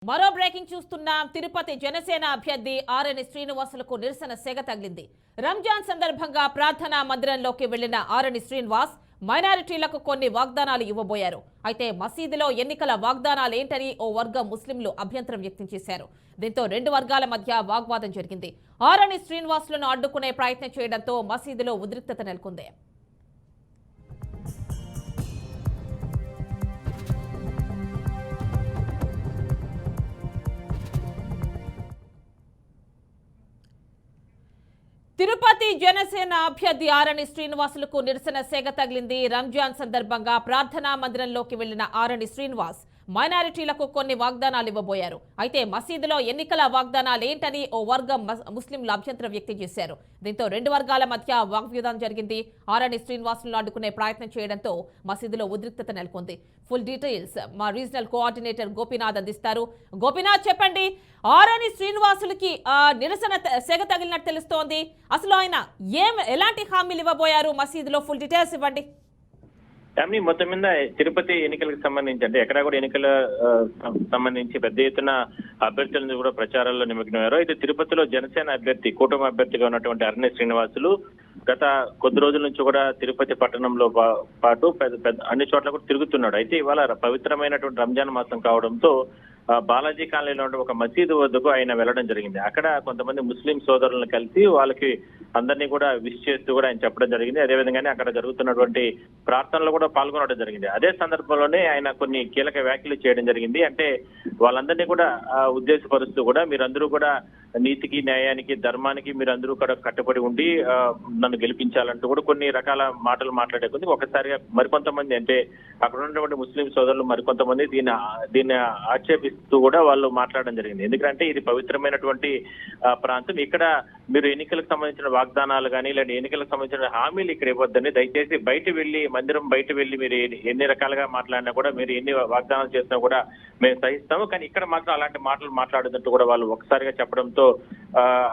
మరో బ్రేకింగ్ చూస్తున్నాం. తిరుపతి జనసేన అభ్యర్థి ఆర్ఎన్ శ్రీనివాసులకు నిరసన సెగ తగిలింది. రంజాన్ సందర్భంగా ప్రార్థనా మందిరంలోకి వెళ్లిన ఆర్ఎన్ శ్రీనివాస్ మైనారిటీలకు కొన్ని వాగ్దానాలు ఇవ్వబోయారు. అయితే మసీదులో ఎన్నికల వాగ్దానాలేంటని ఓ వర్గం ముస్లింలు అభ్యంతరం వ్యక్తం చేశారు. దీంతో రెండు వర్గాల మధ్య వాగ్వాదం జరిగింది. ఆర్ఎన్ శ్రీనివాసులను అడ్డుకునే ప్రయత్నం చేయడంతో మసీదులో ఉద్రిక్తత నెలకొంది. తిరుపతి జనసేన అభ్యర్థి ఆర్ఎన్ శ్రీనివాసులకు నిరసన సెగ తగిలింది. రంజాన్ సందర్భంగా ప్రార్థనా మందిరంలోకి వెళ్లిన ఆర్ఎన్ శ్రీనివాస్ మైనారిటీలకు కొన్ని వాగ్దానాలు ఇవ్వబోయారు. అయితే మసీదులో ఎన్నికల వాగ్దానాలేంటని ఓ వర్గం ముస్లింలు అభ్యంతరం వ్యక్తం చేశారు. దీంతో రెండు వర్గాల మధ్య వాగ్వాదం జరిగింది. ఆర్ఎన్ శ్రీనివాసులను అడ్డుకునే ప్రయత్నం చేయడంతో మసీదులో ఉద్రిక్తత నెలకొంది. ఫుల్ డీటెయిల్స్ మా రీజనల్ కోఆర్డినేటర్ గోపీనాథ్ అందిస్తారు. గోపీనాథ్, చెప్పండి, ఆర్ఎన్ శ్రీనివాసులకి నిరసన సెగ తగిలినట్టు తెలుస్తోంది. అసలు ఆయన ఎలాంటి హామీలు ఇవ్వబోయారు మసీదులో? ఫుల్ డీటెయిల్స్ ఇవ్వండి. మొత్తం మీద తిరుపతి ఎన్నికలకు సంబంధించి అంటే ఎక్కడా కూడా ఎన్నికల సంబంధించి పెద్ద ఎత్తున అభ్యర్థులను కూడా ప్రచారాల్లో నిమగ్నమయ్యారు. అయితే తిరుపతిలో జనసేన అభ్యర్థి కూటమి అభ్యర్థిగా ఉన్నటువంటి ఆర్ఎన్ శ్రీనివాసులు గత కొద్ది రోజుల నుంచి కూడా తిరుపతి పట్టణంలో పాటు అన్ని చోట్ల కూడా తిరుగుతున్నాడు. అయితే ఇవాళ పవిత్రమైనటువంటి రంజాన్ మాసం కావడంతో బాలాజీ కాలనీలో ఉండే ఒక మసీదు వద్దకు ఆయన వెళ్లడం జరిగింది. అక్కడ కొంతమంది ముస్లిం సోదరులను కలిసి వాళ్ళకి అందరినీ కూడా విష్ చేస్తూ కూడా ఆయన చెప్పడం జరిగింది. అదేవిధంగానే అక్కడ జరుగుతున్నటువంటి ప్రార్థనలో కూడా పాల్గొనడం జరిగింది. అదే సందర్భంలోనే ఆయన కొన్ని కీలక వ్యాఖ్యలు చేయడం జరిగింది. అంటే వాళ్ళందరినీ కూడా ఉద్దేశపరుస్తూ కూడా మీరందరూ కూడా నీతికి, న్యాయానికి, ధర్మానికి మీరందరూ కూడా కట్టుబడి ఉండి నన్ను గెలిపించాలంటూ కూడా కొన్ని రకాల మాటలు మాట్లాడే కొద్ది ఒకసారిగా మరికొంతమంది అంటే అక్కడ ఉన్నటువంటి ముస్లిం సోదరులు మరికొంతమంది దీన్ని ఆక్షేపిస్తూ కూడా వాళ్ళు మాట్లాడడం జరిగింది. ఎందుకంటే ఇది పవిత్రమైనటువంటి ప్రాంతం, ఇక్కడ మీరు ఎన్నికలకు సంబంధించిన వాగ్దానాలు కానీ లేదా ఎన్నికలకు సంబంధించిన హామీలు ఇక్కడ ఇవ్వద్దని, దయచేసి బయట వెళ్ళి మందిరం బయట వెళ్ళి మీరు ఎన్ని రకాలుగా మాట్లాడినా కూడా, మీరు ఎన్ని వాగ్దానాలు చేసినా కూడా మేము సహిస్తాము, కానీ ఇక్కడ మాత్రం అలాంటి మాటలు మాట్లాడదంటూ కూడా వాళ్ళు ఒకసారిగా చెప్పడంతో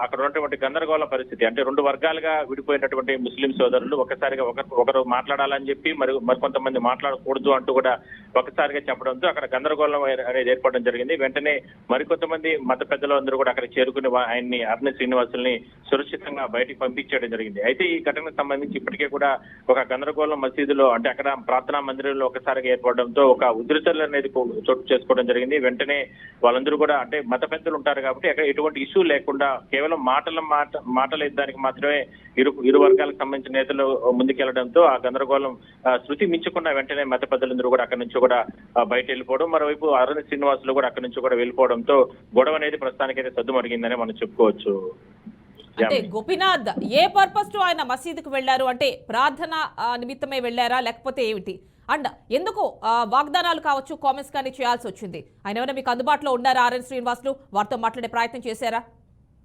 అక్కడ ఉన్నటువంటి గందరగోళ పరిస్థితి, అంటే రెండు వర్గాలుగా విడిపోయినటువంటి ముస్లిం సోదరులు ఒకసారిగా ఒకరు మాట్లాడాలని చెప్పి మరికొంతమంది మాట్లాడకూడదు అంటూ కూడా ఒకసారిగా చెప్పడంతో అక్కడ గందరగోళం అనేది ఏర్పడడం జరిగింది. వెంటనే మరికొంతమంది మత పెద్దలు అందరూ కూడా అక్కడ చేరుకుని ఆయన్ని ఆర్ఎన్ శ్రీనివాసుల్ని సురక్షితంగా బయటికి పంపించడం జరిగింది. అయితే ఈ ఘటనకు సంబంధించి ఇప్పటికే కూడా ఒక గందరగోళం మసీదులో అంటే అక్కడ ప్రార్థనా మందిరంలో ఒకసారిగా ఏర్పడడంతో ఒక ఉద్రిక్తలు అనేది చోటు చేసుకోవడం జరిగింది. వెంటనే వాళ్ళందరూ కూడా అంటే మత పెద్దలు ఉంటారు కాబట్టి అక్కడ ఎటువంటి ఇష్యూ లేకుండా కేవలం మాటల యుద్ధానికి మాత్రమే ఇరు వర్గాలకు సంబంధించిన నేతలు ముందుకెళ్లడంతో ఆ గందరగోళం శృతి మించకుండా వెంటనే మత పెద్దలందరూ కూడా అక్కడి నుంచి కూడా బయట వెళ్ళిపోవడం, మరోవైపు ఆర్ఎన్ శ్రీనివాసులు కూడా అక్కడి నుంచి కూడా వెళ్ళిపోవడంతో గొడవ అనేది ప్రస్తుతానికైతే సద్దుమణిగిందని మనం చెప్పుకోవచ్చు. అంటే గోపీనాథ్, ఏ పర్పస్ తో ఆయన మసీదుకు వెళ్లారు? అంటే ప్రార్థన నిమిత్తమే వెళ్లారా లేకపోతే ఏమిటి? అండ్ ఎందుకు వాగ్దానాలు కావచ్చు, కామెంట్స్ కానీ చేయాల్సి వచ్చింది? ఆయన ఏమైనా మీకు అందుబాటులో ఉన్నారా? ఆర్ఎన్ శ్రీనివాసులు వారితో మాట్లాడే ప్రయత్నం చేశారా?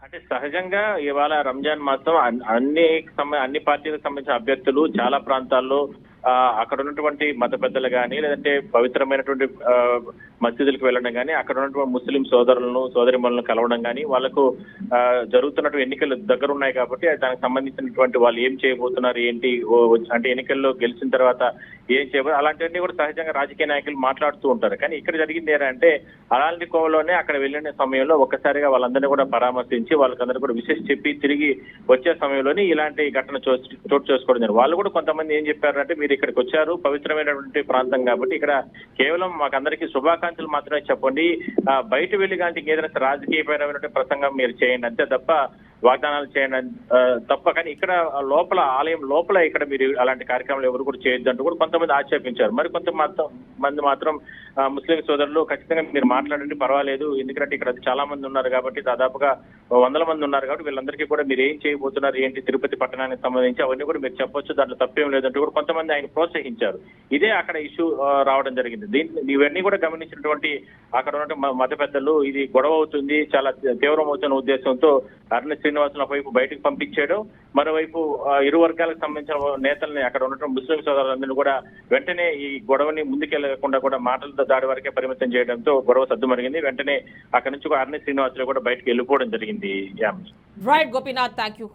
అంటే సహజంగా ఇవాళ రంజాన్ మాసం అన్ని పార్టీలకు సంబంధించిన అభ్యర్థులు చాలా ప్రాంతాల్లో అక్కడ ఉన్నటువంటి మత పెద్దలు కానీ లేదంటే పవిత్రమైనటువంటి మసీదులకు వెళ్ళడం కానీ అక్కడ ఉన్నటువంటి ముస్లిం సోదరులను సోదరిమణులను కలవడం కానీ వాళ్ళకు జరుగుతున్నటువంటి ఎన్నికలు దగ్గర ఉన్నాయి కాబట్టి దానికి సంబంధించినటువంటి వాళ్ళు ఏం చేయబోతున్నారు ఏంటి అంటే ఎన్నికల్లో గెలిచిన తర్వాత ఏం చేయబోతున్నారు అలాంటివన్నీ కూడా సహజంగా రాజకీయ నాయకులు మాట్లాడుతూ ఉంటారు. కానీ ఇక్కడ జరిగింది ఏంటంటే అలాంటి కోవలోనే అక్కడ వెళ్ళిన సమయంలో ఒక్కసారిగా వాళ్ళందరినీ కూడా పరామర్శించి వాళ్ళకందరూ కూడా విశేష చెప్పి తిరిగి వచ్చే సమయంలోనే ఇలాంటి ఘటన చోటు చేసుకోవడం జరిగింది. వాళ్ళు కూడా కొంతమంది ఏం చెప్పారంటే మీరు ఇక్కడికి వచ్చారు, పవిత్రమైనటువంటి ప్రాంతం కాబట్టి ఇక్కడ కేవలం మాకందరికీ శుభాకాంక్షలు మాత్రమే చెప్పండి, బయట వెళ్ళి కానీ ఏదైనా రాజకీయపరమైనటువంటి ప్రసంగం మీరు చేయండి అంతే తప్ప వాగ్దానాలు చేయండి తప్ప, కానీ ఇక్కడ లోపల ఆలయం లోపల ఇక్కడ మీరు అలాంటి కార్యక్రమాలు ఎవరు కూడా చేయొద్దు అంటూ కూడా కొంతమంది ఆక్షేపించారు. మరి కొంతమంది మాత్రం ముస్లిం సోదరులు ఖచ్చితంగా మీరు మాట్లాడండి పర్వాలేదు, ఎందుకంటే ఇక్కడ చాలా మంది ఉన్నారు కాబట్టి దాదాపుగా 100 మంది ఉన్నారు కాబట్టి వీళ్ళందరికీ కూడా మీరు ఏం చేయబోతున్నారు ఏంటి తిరుపతి పట్టణానికి సంబంధించి అవన్నీ కూడా మీరు చెప్పొచ్చు, దాంట్లో తప్పేం లేదంటూ కూడా కొంతమంది ఆయన ప్రోత్సహించారు. ఇదే అక్కడ ఇష్యూ రావడం జరిగింది. ఇవన్నీ కూడా గమనించినటువంటి అక్కడ ఉన్న మత పెద్దలు ఇది గొడవ అవుతుంది, చాలా తీవ్రమవుతున్న ఉద్దేశంతో ఆర్ఎన్ శ్రీనివాసులు ఒకవైపు బయటకు పంపించాడు, మరోవైపు ఇరు వర్గాలకు సంబంధించిన నేతల్ని అక్కడ ఉన్నటువంటి ముస్లిం సోదరులందరినీ కూడా వెంటనే ఈ గొడవని ముందుకెళ్లకుండా కూడా మాటలతో దాడి వరకే పరిమితం చేయడంతో గొడవ సద్దుమరిగింది. వెంటనే అక్కడి నుంచి ఆర్ఎన్ శ్రీనివాసులు కూడా బయటకు వెళ్ళిపోవడం జరిగింది. Right Gopinath, thank you.